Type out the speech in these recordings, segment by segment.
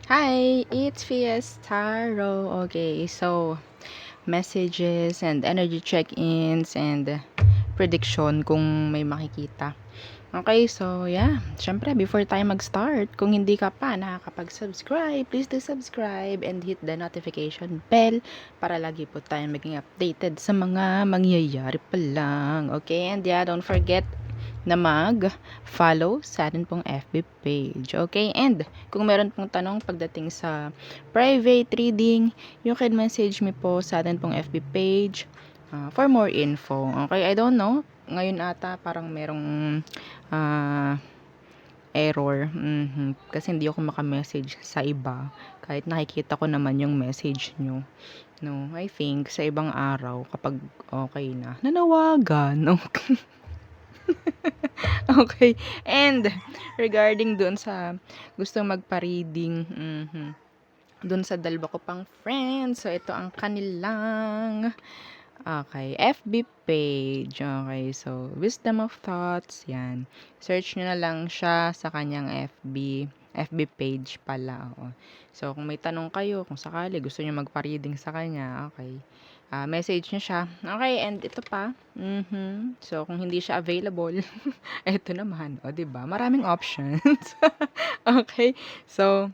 Hi, it's Fiestaro. Okay, so messages and energy check-ins and prediction kung may makikita. Okay, so yeah, syempre before tayo mag-start, kung hindi ka pa nakakapag-subscribe, please do subscribe and hit the notification bell para lagi po tayo maging updated sa mga mangyayari pa lang. Okay, and yeah, don't forget na mag-follow sa atin pong FB page. Okay? And kung meron pong tanong pagdating sa private reading, you can message me po sa atin pong FB page for more info. Okay? I don't know. Ngayon ata parang merong uh, error. Kasi hindi ako makamessage sa iba. Kahit nakikita ko naman yung message nyo. No, I think sa ibang araw kapag okay na, nanawagan. Okay. Okay. And regarding doon sa gustong magpa-reading, doon sa dalawa ko pang friends. So ito ang kanilang FB page. Okay, so Wisdom of Thoughts, yan. Search nyo na lang siya sa kanyang FB page pala. Oo. So kung may tanong kayo, kung sakali gusto niyo magpa-reading sa kanya, okay. Message niyo siya. Okay, and ito pa. So kung hindi siya available, eto naman, o 'di ba? Maraming options. Okay. So,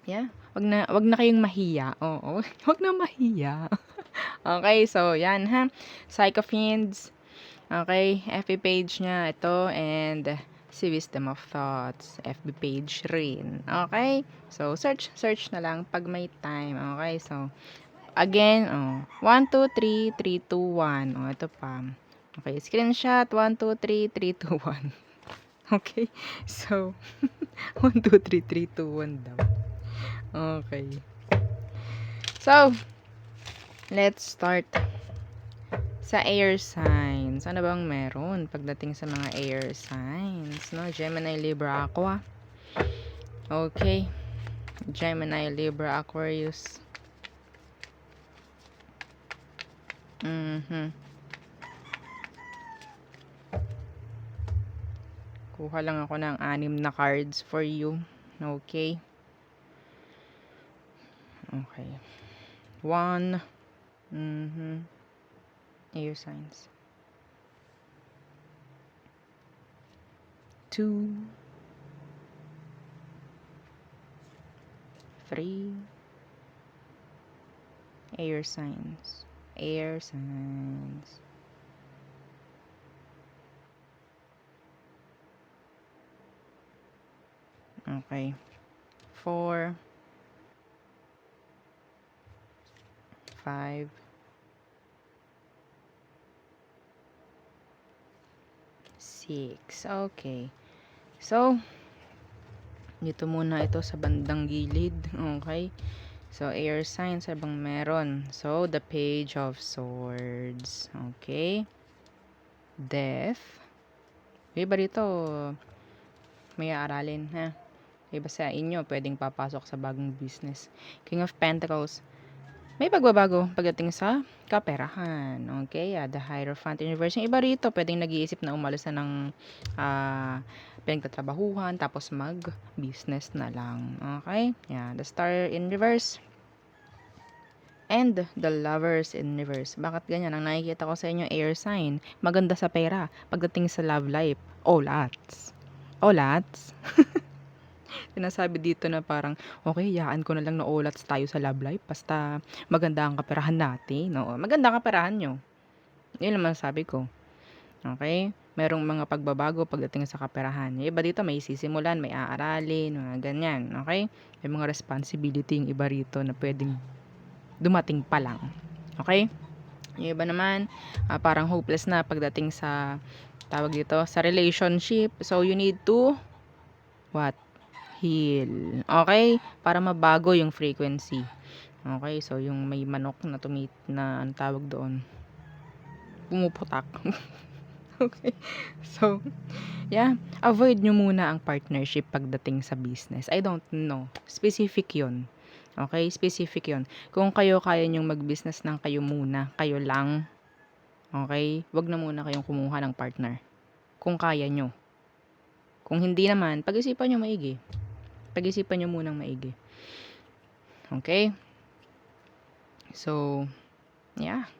yeah, wag na kayong mahiya. Oo, wag na mahiya. Okay, so 'yan ha. Psychofiends. Okay, FB page niya ito and si Wisdom of Thoughts, FB page rin. Okay? So, search na lang pag may time. Okay? So, again, 1, 2, 3, 3, 2, 1. Ito pa. Okay, screenshot 1, 2, 3, 3, 2, 1. Okay? So, 1, 2, 3, 3, 2, 1 daw. Okay. So, let's start sa air signs. Ano bang meron pagdating sa mga air signs, no? Gemini, Libra, Aqua. Okay. Gemini, Libra, Aquarius. Kuha lang ako ng 6 na cards for you. Okay. Okay. 1. Air signs. 2. 3. Air signs. Air signs. Okay. 4. 5. 6. Okay. So, dito muna ito sa bandang gilid. Okay. So, air signs, ano bang meron? So, the Page of Swords. Okay. Death. Iba dito, may aaralin, ha? Iba sa inyo, pwedeng papasok sa bagong business. King of Pentacles. May pagbabago pagdating sa kaperahan. Okay, the Hierophant Universe. Yung iba rito, pwedeng nag-iisip na umalis na ng pinagtatrabahuhan, tapos mag-business na lang. Okay, yeah, the Star in Reverse. And the Lovers in Reverse. Bakit ganyan? Ang nakikita ko sa inyo, air sign. Maganda sa pera. Pagdating sa love life, olats. Olats. Sinasabi dito na parang, okay, yaan ko na lang na olats tayo sa love life. Basta maganda ang kaperahan natin. No? Maganda ang kaperahan nyo. Yun naman sabi ko. Okay? Merong mga pagbabago pagdating sa kaperahan. Yung iba dito may sisimulan, may aaralin, mga ganyan. Okay? May mga responsibility yung iba rito na pwedeng dumating pa lang. Okay? Yung iba naman, parang hopeless na pagdating sa, tawag dito, sa relationship. So, you need to, what? Heal. Okay? Para mabago yung frequency. Okay? So, yung may manok na na, ang tawag doon, pumuputak. Okay? So, yeah. Avoid nyo muna ang partnership pagdating sa business. I don't know. Specific yun. Okay? Specific yun. Kung kayo kaya nyong mag-business ng kayo muna, kayo lang, okay? Wag na muna kayong kumuha ng partner. Kung kaya nyo. Kung hindi naman, pag-isipan nyo maigi. Pag-isipan nyo munang maigi. Okay? So, yeah.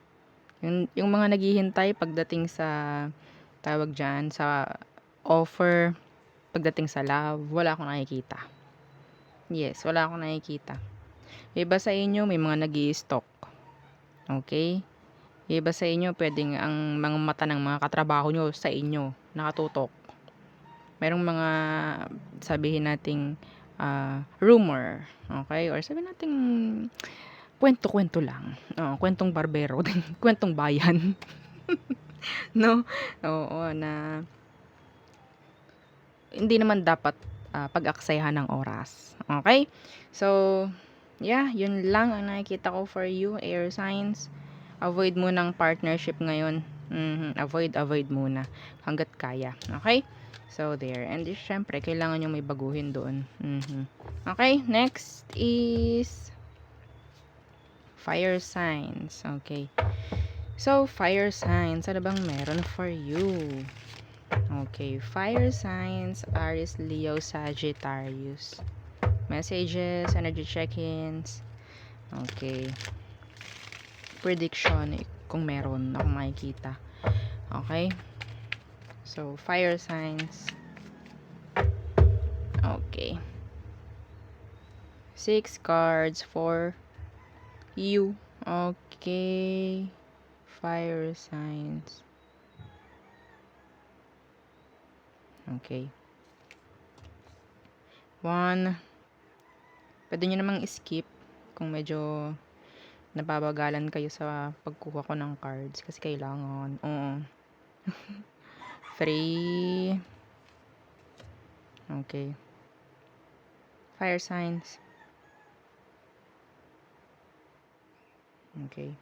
Yung mga naghihintay pagdating sa, tawag dyan, sa offer, pagdating sa love, wala akong nakikita. Yes, wala akong nakikita. Iba sa inyo, may mga nag-i-stalk. Okay? Iba sa inyo, pwedeng ang mga mata ng mga katrabaho nyo sa inyo, nakatutok. Merong mga, sabihin nating, rumor. Okay? Or sabihin nating, kwento-kwento lang. Kwentong barbero. Kwentong bayan. No? Oo, na hindi naman dapat pag-aksayahan ng oras. Okay? So, yeah, yun lang ang nakikita ko for you, air signs. Avoid mo ng partnership ngayon. Avoid muna hanggat kaya. Okay? So, there. And syempre, kailangan yung may baguhin doon. Okay? Next is fire signs. Okay. So, fire signs. Ano bang meron for you? Okay. Fire signs, Aries, Leo, Sagittarius. Messages, energy check-ins. Okay. Prediction, kung meron akong makikita. Okay. So, fire signs. Okay. 6 cards for you. Okay. Fire signs. Okay. 1. Pwede nyo namang skip kung medyo nababagalan kayo sa pagkuha ko ng cards kasi kailangan. Oo. 3. Okay. Fire signs. Okay.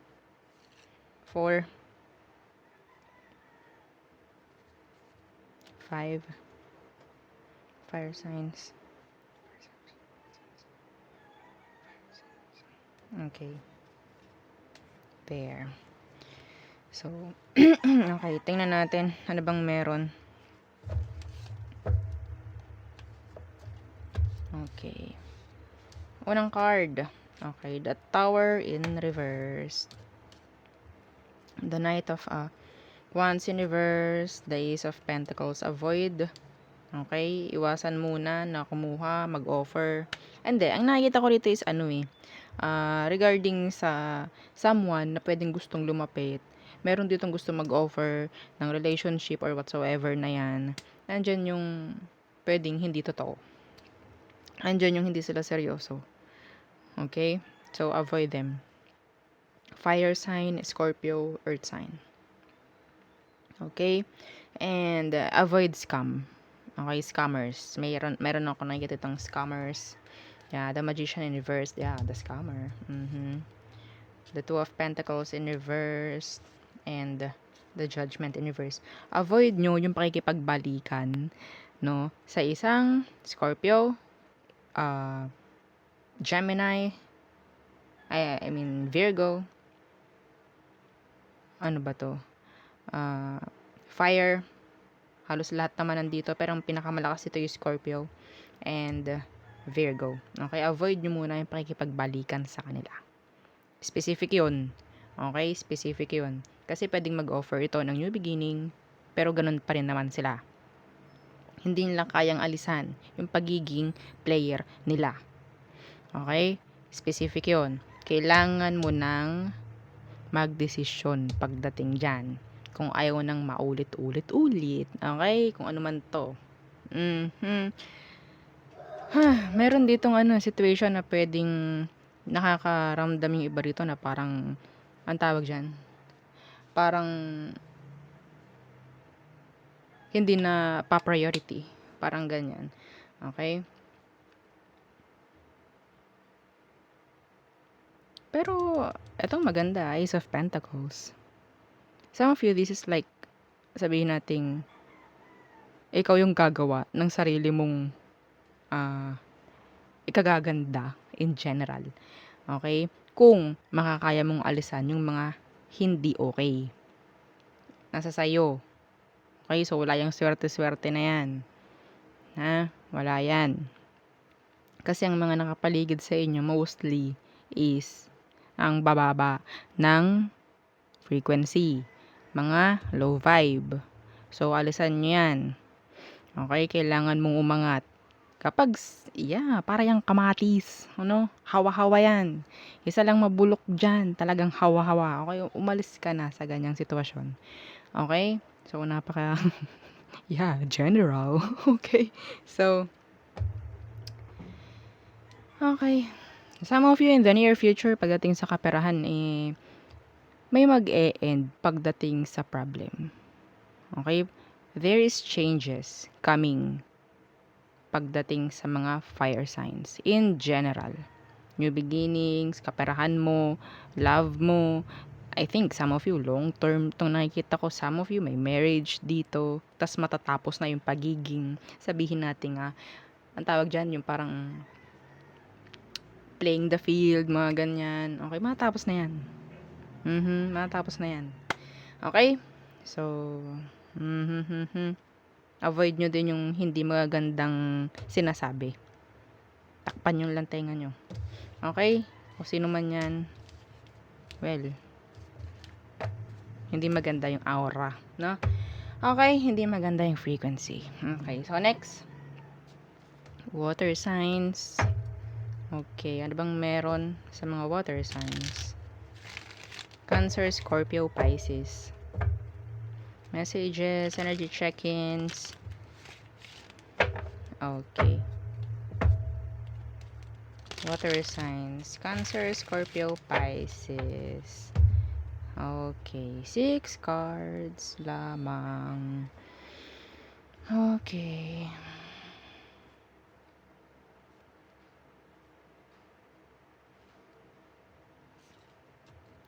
4. 5. Fire signs. Okay. There. So, okay. Tingnan natin. Ano bang meron? Okay. Unang card. Okay. The Tower in reverse. The Knight of Wands in reverse. The Ace of Pentacles. Avoid. Okay, iwasan muna na kumuha, mag-offer. Hindi, ang nakikita ko dito is regarding sa someone na pwedeng gustong lumapit. Meron ditong gusto mag-offer ng relationship or whatsoever na yan. Nandyan yung pwedeng hindi totoo. Nandyan yung hindi sila seryoso. Okay? So, avoid them. Fire sign, Scorpio, Earth sign. Okay? And avoid scam. Okay, scammers. Meron ako nakikita itong scammers. Yeah, the Magician in reverse. Yeah, the scammer. The Two of Pentacles in reverse. And the Judgment in reverse. Avoid nyo yung pakikipagbalikan, no? Sa isang Scorpio, Gemini, I mean Virgo. Ano ba to? Fire. Halos lahat naman nandito, pero ang pinakamalakas ito yung Scorpio and Virgo. Okay, avoid nyo muna yung pakikipagbalikan sa kanila. Specific yun. Okay, specific yun. Kasi pwedeng mag-offer ito ng new beginning, pero ganun pa rin naman sila. Hindi nila kayang alisan yung pagiging player nila. Okay, specific yun. Kailangan mo nang magdesisyon pagdating dyan. Kung ayaw nang maulit-ulit-ulit. Okay? Kung ano man to. Meron ditong situation na pwedeng nakakaramdam yung iba rito na parang, ang tawag dyan, parang hindi na pa-priority. Parang ganyan. Okay? Pero, etong maganda, Ace of Pentacles. Some of you, this is like, sabihin nating, ikaw yung gagawa ng sarili mong ikagaganda in general. Okay? Kung makakaya mong alisan yung mga hindi okay. Nasa sayo. Okay? So, wala yung swerte-swerte na yan. Ha? Wala yan. Kasi ang mga nakapaligid sa inyo mostly is ang bababa ng frequency, mga low vibe. So, alisan nyo yan. Okay, kailangan mong umangat. Kapag, para yung kamatis, ano, hawa-hawa yan. Isa lang mabulok dyan, talagang hawa-hawa. Okay, umalis ka na sa ganyang sitwasyon. Okay, so napaka, general. Okay, so, okay. Some of you in the near future, pagdating sa kaperahan, may mag-e-end pagdating sa problem. Okay, there is changes coming pagdating sa mga fire signs in general. New beginnings, kaperahan mo, love mo. I think some of you long term tong nakikita ko, some of you may marriage dito, tas matatapos na yung pagiging, sabihin natin ang tawag dyan, yung parang playing the field, mga ganyan. Okay, matapos na yan. Matapos na yan. Okay? So, avoid nyo din yung hindi magagandang sinasabi. Takpan yung lantengan nyo. Okay? O sino man yan, well, hindi maganda yung aura, no? Okay, hindi maganda yung frequency. Okay, so next, water signs. Okay, ano bang meron sa mga water signs? Cancer, Scorpio, Pisces. Messages, energy check-ins. Okay. Water signs. Cancer, Scorpio, Pisces. Okay. 6 cards lamang. Okay.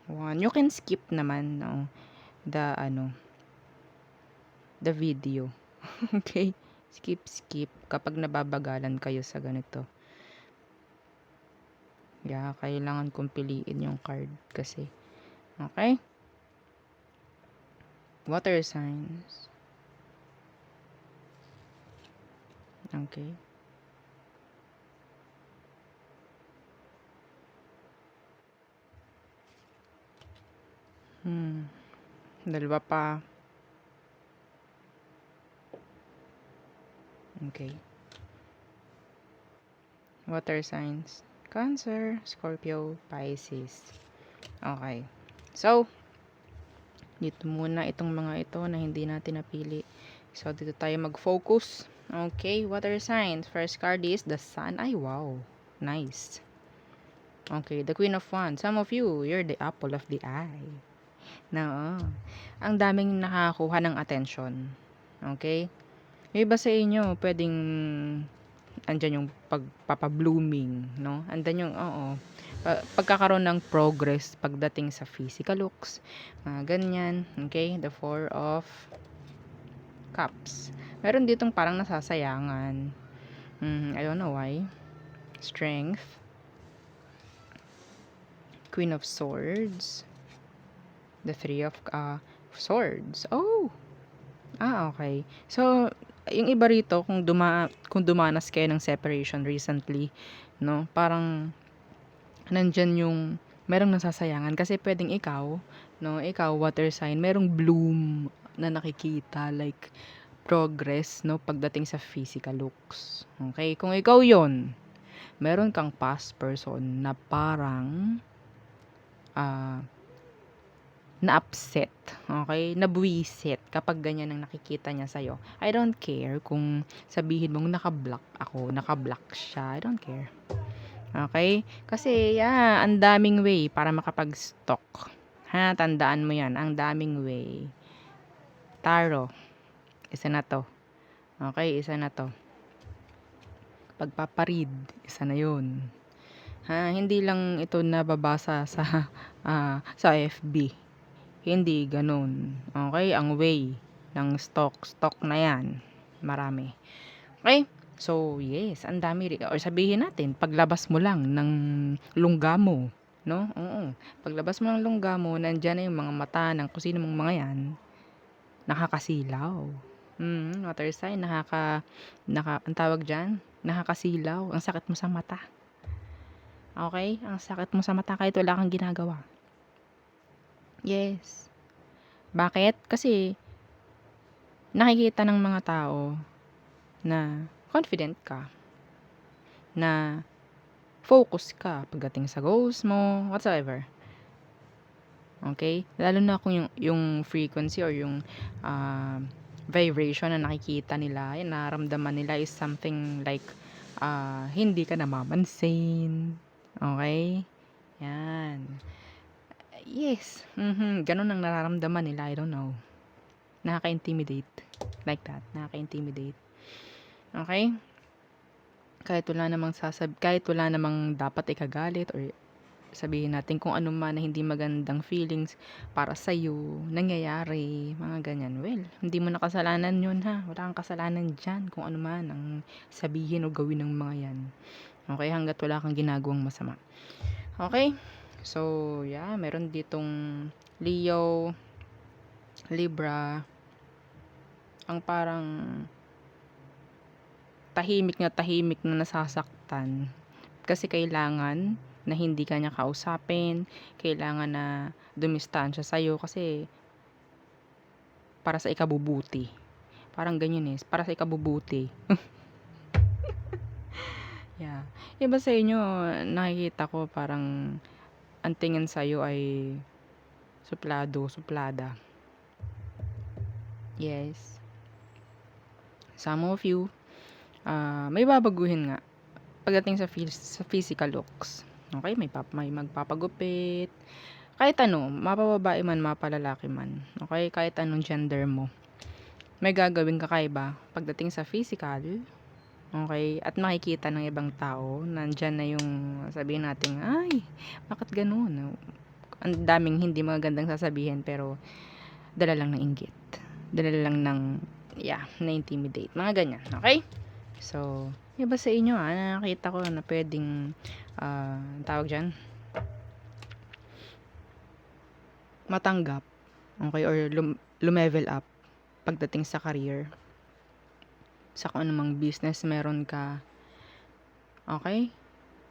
One. You can skip naman, no? The video. Okay? Skip. Kapag nababagalan kayo sa ganito. Kailangan kong piliin yung card kasi. Okay? Water signs. Okay. Dalawa pa. Okay. Water signs. Cancer, Scorpio, Pisces. Okay. So, dito muna itong mga ito na hindi natin napili. So, dito tayo mag-focus. Okay, water signs. First card is the Sun. Ay, wow. Nice. Okay, the Queen of Wands. Some of you, you're the apple of the eye. No. Ang daming nakakuha ng attention. Okay? Yung iba sa inyo, pwedeng andyan yung pagpapa-blooming, no? Andyan yung, pagkakaroon ng progress pagdating sa physical looks. Ganyan. Okay? The Four of Cups. Meron ditong parang nasasayangan. I don't know why. Strength. Queen of Swords. The Three of Swords. Oh! Okay. So, yung iba rito, kung dumanas kayo ng separation recently, no? Parang, nandyan yung, merong nasasayangan. Kasi pwedeng ikaw, water sign, merong bloom na nakikita, like, progress, no? Pagdating sa physical looks. Okay? Kung ikaw yon, meron kang past person na parang, na-upset, okay? Nabwisit kapag ganyan ang nakikita niya sa'yo. I don't care kung sabihin mong naka-block ako, naka-block siya. I don't care. Okay? Kasi, ang daming way para makapag-stalk. Tandaan mo yan. Ang daming way. Tarot. Isa na to. Okay? Isa na to. Pagpaparid. Isa na yun. Hindi lang ito nababasa sa FB. Hindi ganun. Okay? Ang way ng stock na yan. Marami. Okay? So, yes, ang dami rin. Or sabihin natin, paglabas mo lang ng lungga mo, no? Oo. Paglabas mo ng lungga mo, nandyan na yung mga mata ng kung sino mong mga yan, nakakasilaw. Water sign, ang tawag dyan, nakakasilaw, ang sakit mo sa mata. Okay? Ang sakit mo sa mata kahit wala kang ginagawa. Yes. Bakit? Kasi nakikita ng mga tao na confident ka, na focus ka pagdating sa goals mo, whatsoever. Okay? Lalo na kung yung frequency or yung vibration na nakikita nila, yung nararamdaman nila is something like hindi ka namamansin. Okay? Yan. Yes. Ganun ang nararamdaman nila. I don't know. Nakaka-intimidate. Like that. Nakaka-intimidate. Okay? Kahit wala namang dapat ikagalit or sabihin natin kung ano man na hindi magandang feelings para sa'yo, nangyayari, mga ganyan. Well, hindi mo na kasalanan yun ha. Wala kang kasalanan dyan kung ano man ang sabihin o gawin ng mga yan. Okay, hanggat wala kang ginagawang masama. Okay? So, yeah, meron ditong Leo, Libra, ang parang tahimik na nasasaktan. Kasi kailangan na hindi ka niya kausapin, kailangan na dumistansya sa'yo kasi para sa ikabubuti. Parang ganyan eh, para sa ikabubuti. Yeah. Iba sa inyo, nakikita ko parang ang tingin sa'yo ay suplado, suplada. Yes. Some of you, may babaguhin nga pagdating sa physical looks. Okay, may magpapagupit. Kahit ano, mapababae man, mapalalaki man. Okay, kahit anong gender mo. May gagawing kakaiba pagdating sa physical. Okay, at makikita ng ibang tao, nandyan na yung sabihin natin, ay, bakit ganun? Ang daming hindi magandang sasabihin, pero dala lang ng inggit. Dala lang ng, na-intimidate. Mga ganyan, okay? So, iba sa inyo nakita ko na pwedeng tawag dyan, matanggap, okay, or lumevel up pagdating sa career, sa kung anumang business meron ka. Okay?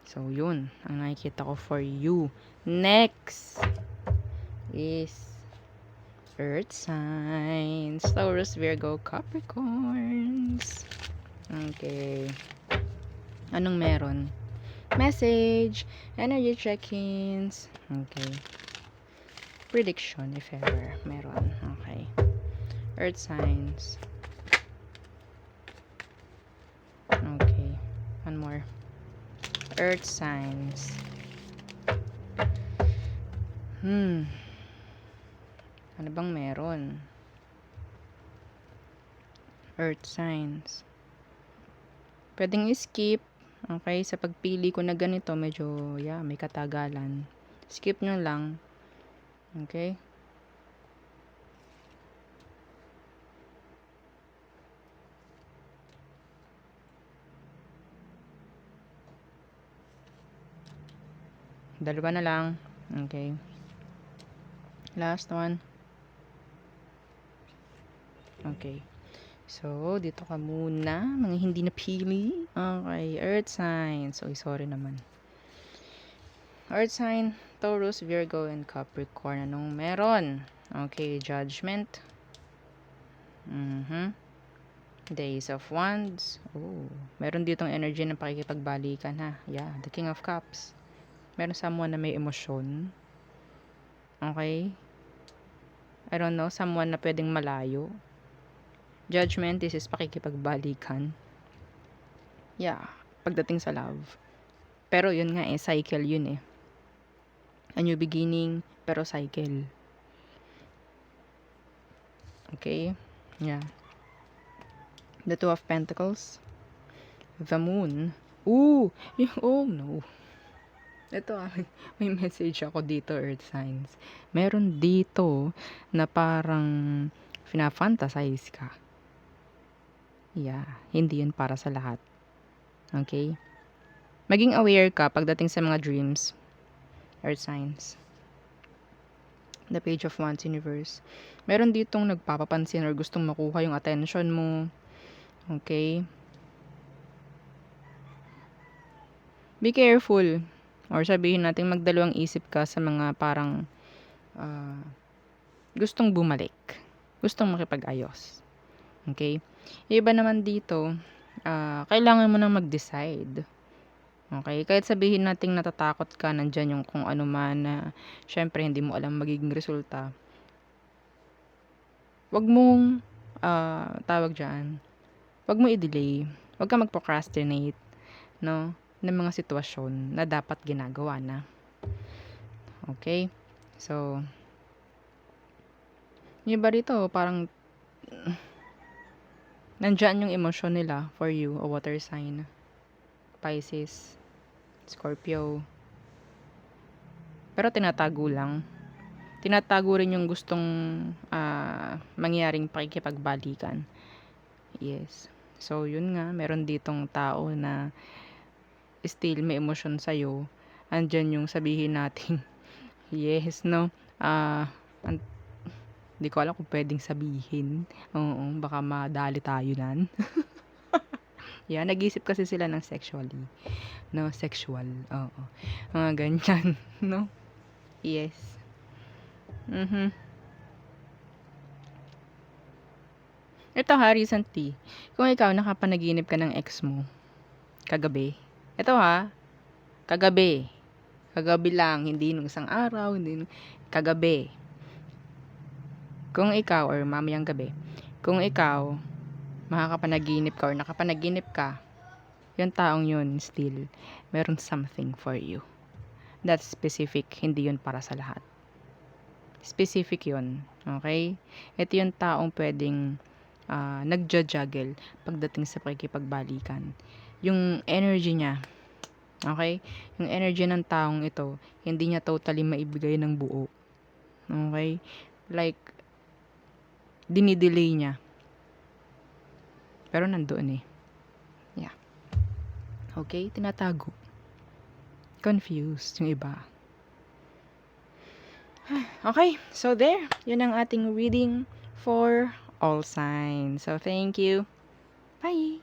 So, yun ang nakikita ko for you. Next is Earth signs, Taurus, Virgo, Capricorns. Okay. Anong meron? Message, energy check-ins. Okay. Prediction, if ever meron. Okay. Earth signs. Okay. One more. Earth signs. Ano bang meron? Earth signs. Pwedeng skip. Okay, sa pagpili ko na ganito, medyo, may katagalan. Skip nyo lang. Okay? Dalawa na lang. Okay. Last one. Okay. So, dito ka muna. Mga hindi napili. Okay. Earth sign. So, sorry naman. Earth sign, Taurus, Virgo, and Capricorn. Anong meron? Okay. Judgment. Days of Wands. Oh. Meron ditong energy ng pakikipagbalikan ha. Yeah. The King of Cups. Meron someone na may emosyon. Okay. I don't know. Someone na pwedeng malayo. Judgment, this is pakikipagbalikan. Yeah, pagdating sa love. Pero yun nga cycle yun eh. A new beginning, pero cycle. Okay? Yeah. The Two of Pentacles. The Moon. Ooh! Oh no. Ito may message ako dito, Earth signs. Meron dito na parang fantasize ka. Yeah, hindi yun para sa lahat. Okay? Maging aware ka pagdating sa mga dreams. Earth signs. The Page of Wands Universe. Meron ditong nagpapapansin or gustong makuha yung attention mo. Okay? be careful. Or sabihin natin magdalawang isip ka sa mga parang ah, gustong bumalik. Gustong makipag-ayos. Okay? Yung iba naman dito, kailangan mo nang mag-decide. Okay? Kahit sabihin nating natatakot ka, nandyan yung kung ano man na syempre hindi mo alam magiging resulta. Wag mong, tawag dyan, wag mo i-delay. Wag kang mag-procrastinate, no? Ng mga sitwasyon na dapat ginagawa na. Okay? So, yung iba rito, parang nandyan yung emosyon nila for you, a water sign. Pisces, Scorpio. Pero tinatago lang. Tinatago rin yung gustong mangyaring pakikipagbalikan. Yes. So, yun nga, meron ditong tao na still may emosyon sa'yo. Andyan yung sabihin natin, yes, no? Hindi ko alam kung pwedeng sabihin. Oo, baka madali tayo nan. Yeah, nag-isip kasi sila ng sexually. No, sexual. Oo. Mga ganyan, no? Yes. Ito ha, recently, kung ikaw nakapanaginip ka ng ex mo, kagabi. Ito ha, kagabi. Kagabi lang, hindi nung isang araw, hindi nung, kagabi. Kung ikaw, or mamayang gabi, kung ikaw, makakapanaginip ka or nakapanaginip ka, yung taong yun still, meron something for you. That's specific, hindi yun para sa lahat. Specific yun, okay? Ito yung taong pwedeng nagja-juggle pagdating sa pakikipagbalikan. Yung energy niya, okay? Yung energy ng taong ito, hindi niya totally maibigay ng buo. Okay? Like, dinidelay niya. Pero nandoon eh. Yeah. Okay? Tinatago. Confused yung iba. Okay, so there. Yun ang ating reading for all signs. So, thank you. Bye!